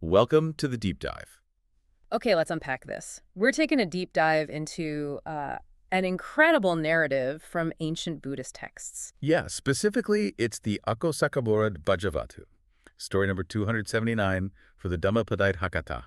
welcome to the deep dive. Okay, let's unpack this. We're taking a deep dive into an incredible narrative from ancient Buddhist texts. Yeah, specifically, it's the Akkosakabhāradvājavatthu, story number 279 for the Dhammapadai Hakata.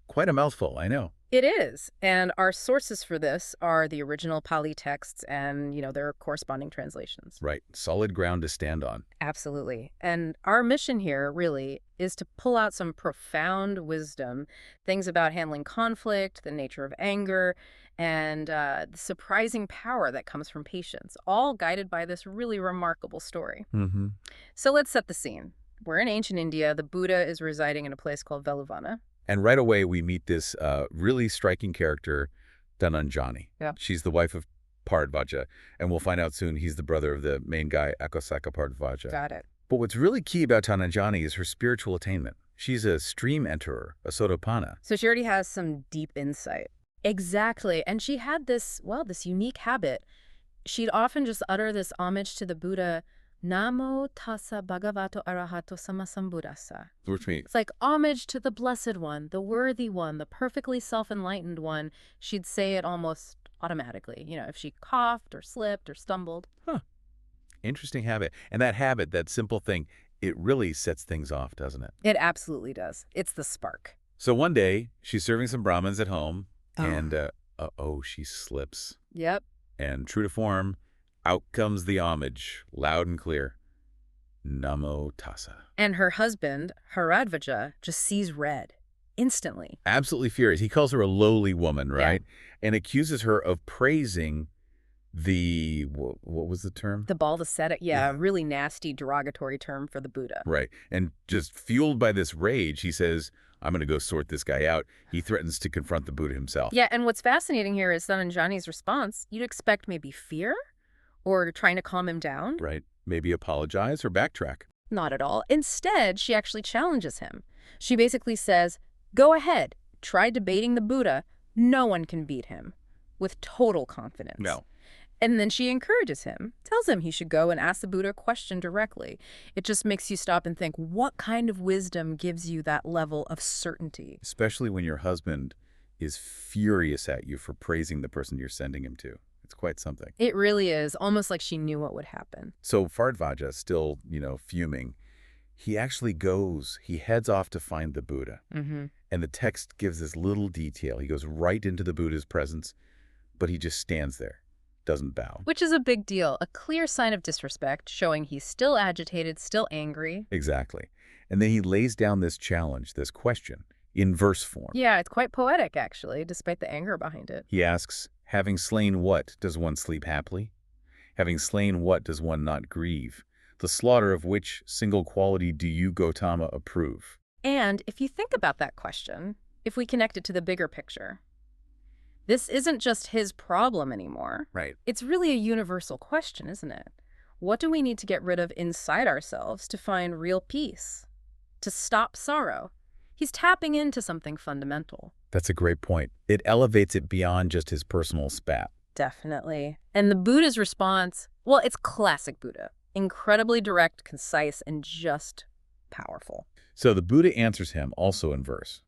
Quite a mouthful, I know. It is, and our sources for this are the original Pali texts and, their corresponding translations. Right, solid ground to stand on. Absolutely. And our mission here, really, is to pull out some profound wisdom, things about handling conflict, the nature of anger, and the surprising power that comes from patience, all guided by this really remarkable story. Mm-hmm. So let's set the scene. We're in ancient India. The Buddha is residing in a place called Veluvana. And right away, we meet this really striking character, Dhananjani. Yeah. She's the wife of Bharadvaja, and we'll find out soon he's the brother of the main guy, Akkosakabhāradvāja. Got it. But what's really key about Dhananjani is her spiritual attainment. She's a stream enterer, a sotapanna. So she already has some deep insight. Exactly. And she had this unique habit. She'd often just utter this homage to the Buddha, Namo tassa bhagavato arahato sammasambuddhassa. Which means, It's like homage to the blessed one, the worthy one, the perfectly self-enlightened one. She'd say it almost automatically, if she coughed or slipped or stumbled. interesting habit. And that habit, that simple thing, it really sets things off, doesn't it? It absolutely does. It's the spark. So one day, she's serving some Brahmins at home, and she slips. Yep. And true to form, out comes the homage, loud and clear. Namo tassa. And her husband, Bharadvaja, just sees red instantly. Absolutely furious. He calls her a lowly woman, right? Yeah. And accuses her of praising what was the term? The bald ascetic, a really nasty derogatory term for the Buddha. Right. And just fueled by this rage, he says, I'm going to go sort this guy out. He threatens to confront the Buddha himself. Yeah, and what's fascinating here is Dhananjani's response. You'd expect maybe fear or trying to calm him down. Right. Maybe apologize or backtrack. Not at all. Instead, she actually challenges him. She basically says, go ahead, try debating the Buddha. No one can beat him, with total confidence. No. And then she encourages him, tells him he should go and ask the Buddha a question directly. It just makes you stop and think, what kind of wisdom gives you that level of certainty? Especially when your husband is furious at you for praising the person you're sending him to. It's quite something. It really is, almost like she knew what would happen. So Bharadvaja, still, fuming, he actually he heads off to find the Buddha. Mm-hmm. And the text gives this little detail. He goes right into the Buddha's presence, but he just stands there. Doesn't bow. Which is a big deal, a clear sign of disrespect, showing he's still agitated, still angry. Exactly. And then he lays down this challenge, this question, in verse form. Yeah, it's quite poetic, actually, despite the anger behind it. He asks, having slain what, does one sleep happily? Having slain what, does one not grieve? The slaughter of which single quality do you, Gautama, approve? And if you think about that question, if we connect it to the bigger picture, this isn't just his problem anymore. Right. It's really a universal question, isn't it? What do we need to get rid of inside ourselves to find real peace? To stop sorrow? He's tapping into something fundamental. That's a great point. It elevates it beyond just his personal spat. Definitely. And the Buddha's response, well, it's classic Buddha. Incredibly direct, concise, and just powerful. So the Buddha answers him also in verse.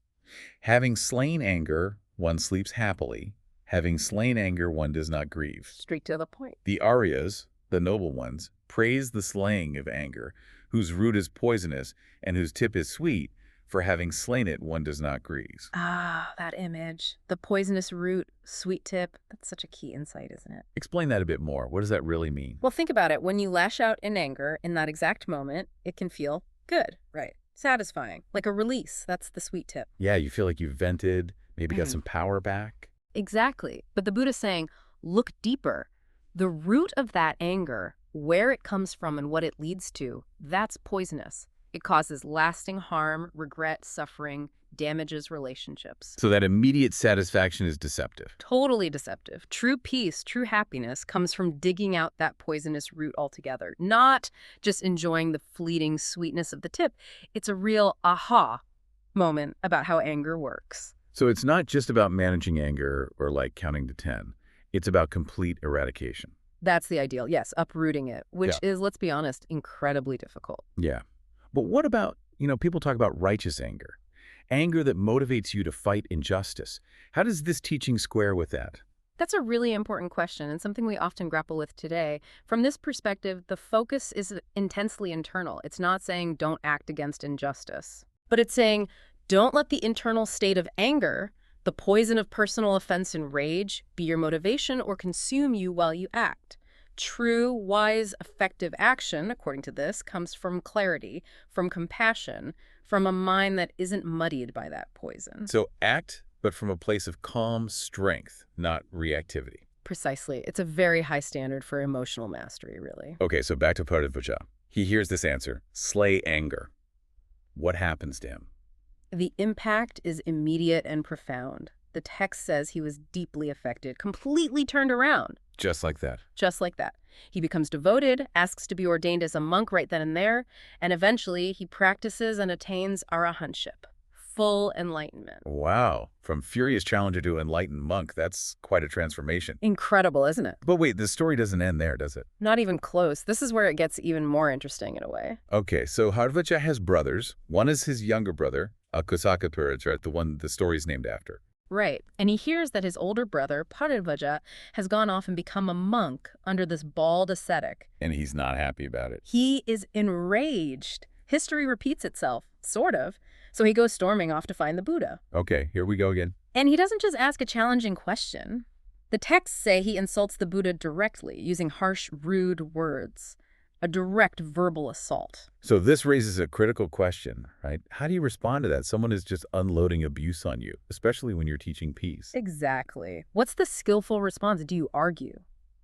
Having slain anger, one sleeps happily. Having slain anger, one does not grieve. Straight to the point. The Aryas, the noble ones, praise the slaying of anger, whose root is poisonous and whose tip is sweet, for having slain it, one does not grieve. Ah, that image. The poisonous root, sweet tip. That's such a key insight, isn't it? Explain that a bit more. What does that really mean? Well, think about it. When you lash out in anger in that exact moment, it can feel good, right? Satisfying, like a release. That's the sweet tip. Yeah, you feel like you've vented, maybe got some power back. Exactly. But the Buddha's saying, look deeper. The root of that anger, where it comes from and what it leads to, that's poisonous. It causes lasting harm, regret, suffering, damages relationships. So that immediate satisfaction is deceptive. Totally deceptive. True peace, true happiness comes from digging out that poisonous root altogether, not just enjoying the fleeting sweetness of the tip. It's a real aha moment about how anger works. So it's not just about managing anger or like counting to 10. It's about complete eradication. That's the ideal. Yes, uprooting it, which is, let's be honest, incredibly difficult. Yeah. But what about, people talk about righteous anger. anger that motivates you to fight injustice. How does this teaching square with that? That's a really important question and something we often grapple with today. From this perspective, the focus is intensely internal. It's not saying don't act against injustice, but it's saying don't let the internal state of anger, the poison of personal offense and rage, be your motivation or consume you while you act. True, wise, effective action, according to this, comes from clarity, from compassion, from a mind that isn't muddied by that poison. So act, but from a place of calm strength, not reactivity. Precisely. It's a very high standard for emotional mastery, really. Okay, so back to Bharadvaja. He hears this answer, slay anger. What happens to him? The impact is immediate and profound. The text says he was deeply affected, completely turned around. Just like that. Just like that. He becomes devoted, asks to be ordained as a monk right then and there, and eventually he practices and attains arahantship, full enlightenment. Wow. From furious challenger to enlightened monk, that's quite a transformation. Incredible, isn't it? But wait, the story doesn't end there, does it? Not even close. This is where it gets even more interesting in a way. Okay, so Bharadvaja has brothers. One is his younger brother, Akkosakabhāradvāja, the one the story's named after. Right. And he hears that his older brother, Bharadvaja, has gone off and become a monk under this bald ascetic. And he's not happy about it. He is enraged. History repeats itself, sort of. So he goes storming off to find the Buddha. Okay, here we go again. And he doesn't just ask a challenging question. The texts say he insults the Buddha directly, using harsh, rude words. A direct verbal assault. So this raises a critical question, right? How do you respond to that? Someone is just unloading abuse on you, especially when you're teaching peace. Exactly. What's the skillful response? Do you argue?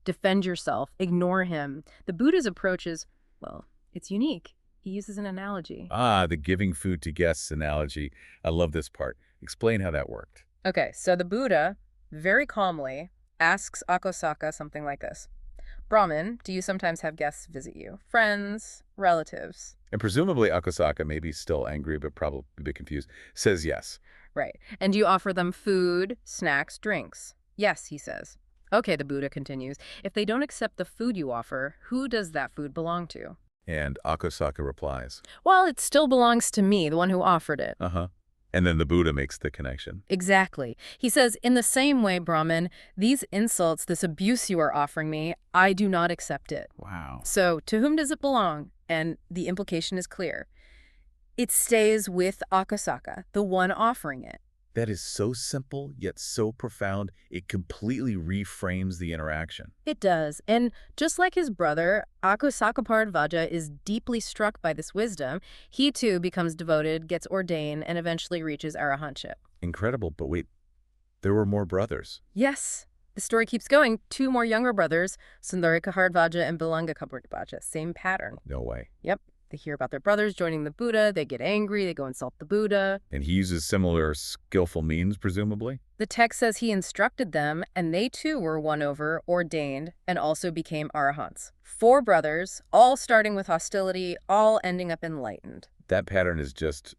Defend yourself? Ignore him? The Buddha's approach is, well, it's unique. He uses an analogy. Ah, the giving food to guests analogy. I love this part. Explain how that worked. Okay, so the Buddha, very calmly, asks Akkosaka something like this. Brahmin, do you sometimes have guests visit you? Friends, relatives? And presumably Akkosaka, maybe still angry but probably a bit confused, says yes. Right. And do you offer them food, snacks, drinks? Yes, he says. Okay, the Buddha continues. If they don't accept the food you offer, who does that food belong to? And Akkosaka replies. Well, it still belongs to me, the one who offered it. Uh-huh. And then the Buddha makes the connection. Exactly. He says, in the same way, Brahmin, these insults, this abuse you are offering me, I do not accept it. Wow. So, to whom does it belong? And the implication is clear. It stays with Akkosaka, the one offering it. That is so simple, yet so profound, it completely reframes the interaction. It does. And just like his brother, Akkosakabhāradvāja is deeply struck by this wisdom. He too becomes devoted, gets ordained, and eventually reaches arahantship. Incredible, but wait, there were more brothers. Yes. The story keeps going. 2 more younger brothers, Sundarikabhāradvāja and Bilaṅgakabhāradvāja. Same pattern. No way. Yep. They hear about their brothers joining the Buddha, they get angry, they go insult the Buddha. And he uses similar skillful means, presumably? The text says he instructed them, and they too were won over, ordained, and also became arahants. 4 brothers, all starting with hostility, all ending up enlightened. That pattern is just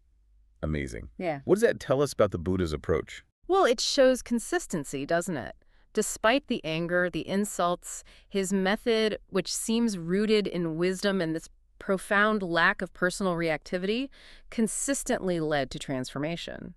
amazing. Yeah. What does that tell us about the Buddha's approach? Well, it shows consistency, doesn't it? Despite the anger, the insults, his method, which seems rooted in wisdom and this profound lack of personal reactivity, consistently led to transformation.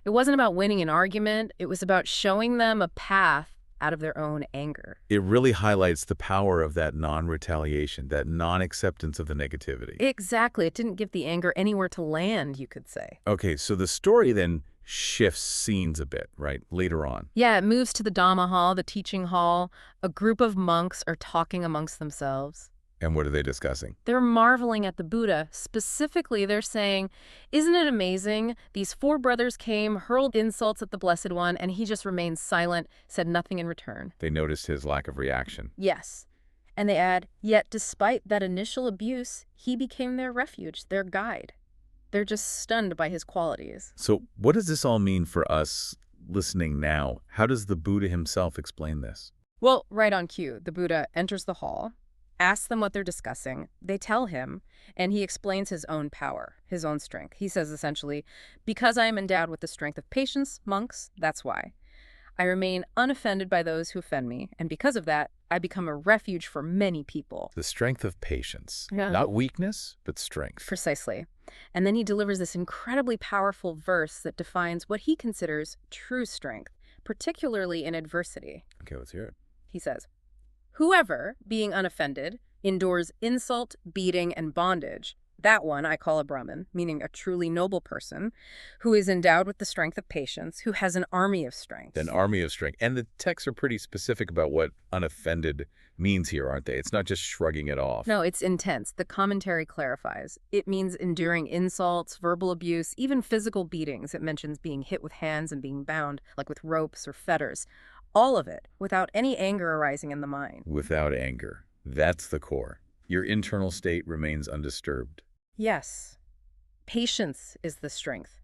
It wasn't about winning an argument. It was about showing them a path out of their own anger. It really highlights the power of that non-retaliation, that non-acceptance of the negativity. Exactly. It didn't give the anger anywhere to land, you could say. Okay, so the story then shifts scenes a bit, right, later on. Yeah, it moves to the Dhamma hall, the teaching hall. A group of monks are talking amongst themselves. And what are they discussing? They're marveling at the Buddha. Specifically, they're saying, isn't it amazing? These 4 brothers came, hurled insults at the Blessed One, and he just remained silent, said nothing in return. They noticed his lack of reaction. Yes. And they add, yet despite that initial abuse, he became their refuge, their guide. They're just stunned by his qualities. So what does this all mean for us listening now? How does the Buddha himself explain this? Well, right on cue, the Buddha enters the hall, asks them what they're discussing. They tell him, and he explains his own power, his own strength. He says essentially, because I am endowed with the strength of patience, monks, that's why. I remain unoffended by those who offend me, and because of that, I become a refuge for many people. The strength of patience. Yeah. Not weakness, but strength. Precisely. And then he delivers this incredibly powerful verse that defines what he considers true strength, particularly in adversity. Okay, let's hear it. He says, "Whoever, being unoffended, endures insult, beating, and bondage, that one I call a Brahmin," meaning a truly noble person, "who is endowed with the strength of patience, who has an army of strength." An army of strength. And the texts are pretty specific about what unoffended means here, aren't they? It's not just shrugging it off. No, it's intense. The commentary clarifies. It means enduring insults, verbal abuse, even physical beatings. It mentions being hit with hands and being bound, like with ropes or fetters. All of it, without any anger arising in the mind. Without anger. That's the core. Your internal state remains undisturbed. Yes. Patience is the strength.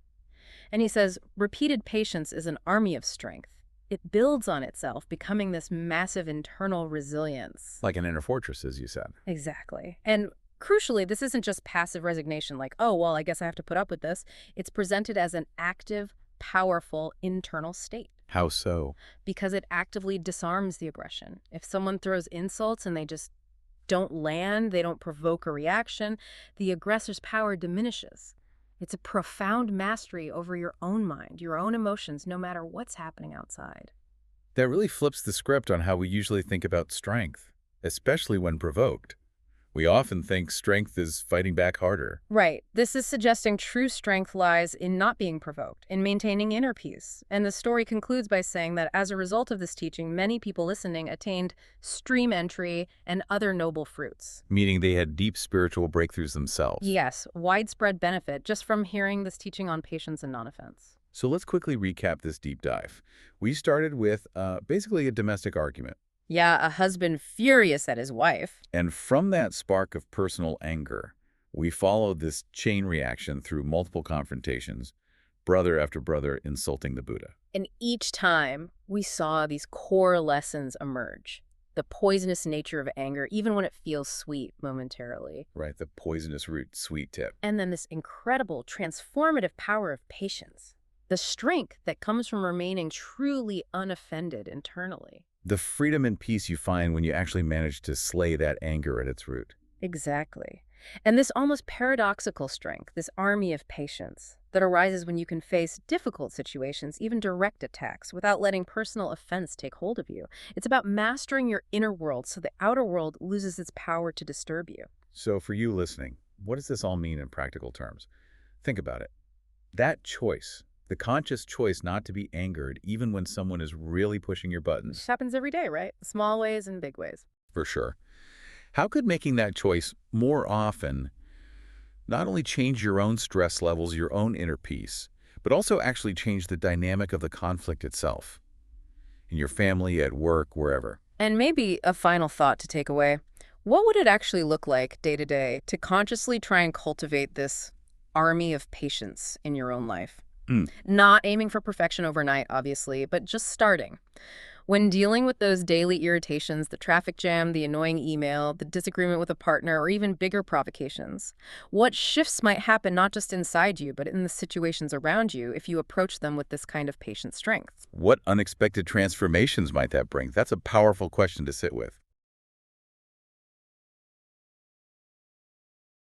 And he says, repeated patience is an army of strength. It builds on itself, becoming this massive internal resilience. Like an inner fortress, as you said. Exactly. And crucially, this isn't just passive resignation, like, oh, well, I guess I have to put up with this. It's presented as an active, powerful internal state. How so? Because it actively disarms the aggression. If someone throws insults and they just don't land, they don't provoke a reaction, the aggressor's power diminishes. It's a profound mastery over your own mind, your own emotions, no matter what's happening outside. That really flips the script on how we usually think about strength, especially when provoked. We often think strength is fighting back harder. Right. This is suggesting true strength lies in not being provoked, in maintaining inner peace. And the story concludes by saying that as a result of this teaching, many people listening attained stream entry and other noble fruits. Meaning they had deep spiritual breakthroughs themselves. Yes, widespread benefit just from hearing this teaching on patience and non-offense. So let's quickly recap this deep dive. We started with basically a domestic argument. Yeah, a husband furious at his wife. And from that spark of personal anger, we followed this chain reaction through multiple confrontations, brother after brother insulting the Buddha. And each time, we saw these core lessons emerge. The poisonous nature of anger, even when it feels sweet momentarily. Right, the poisonous root, sweet tip. And then this incredible, transformative power of patience. The strength that comes from remaining truly unoffended internally. The freedom and peace you find when you actually manage to slay that anger at its root. Exactly. And this almost paradoxical strength, this army of patience, that arises when you can face difficult situations, even direct attacks, without letting personal offense take hold of you. It's about mastering your inner world so the outer world loses its power to disturb you. So for you listening, what does this all mean in practical terms? Think about it. That choice, the conscious choice not to be angered even when someone is really pushing your buttons. This happens every day, right? Small ways and big ways. For sure. How could making that choice more often not only change your own stress levels, your own inner peace, but also actually change the dynamic of the conflict itself? In your family, at work, wherever. And maybe a final thought to take away. What would it actually look like day to day to consciously try and cultivate this army of patience in your own life? Not aiming for perfection overnight, obviously, but just starting. When dealing with those daily irritations, the traffic jam, the annoying email, the disagreement with a partner, or even bigger provocations, what shifts might happen not just inside you, but in the situations around you if you approach them with this kind of patient strength? What unexpected transformations might that bring? That's a powerful question to sit with.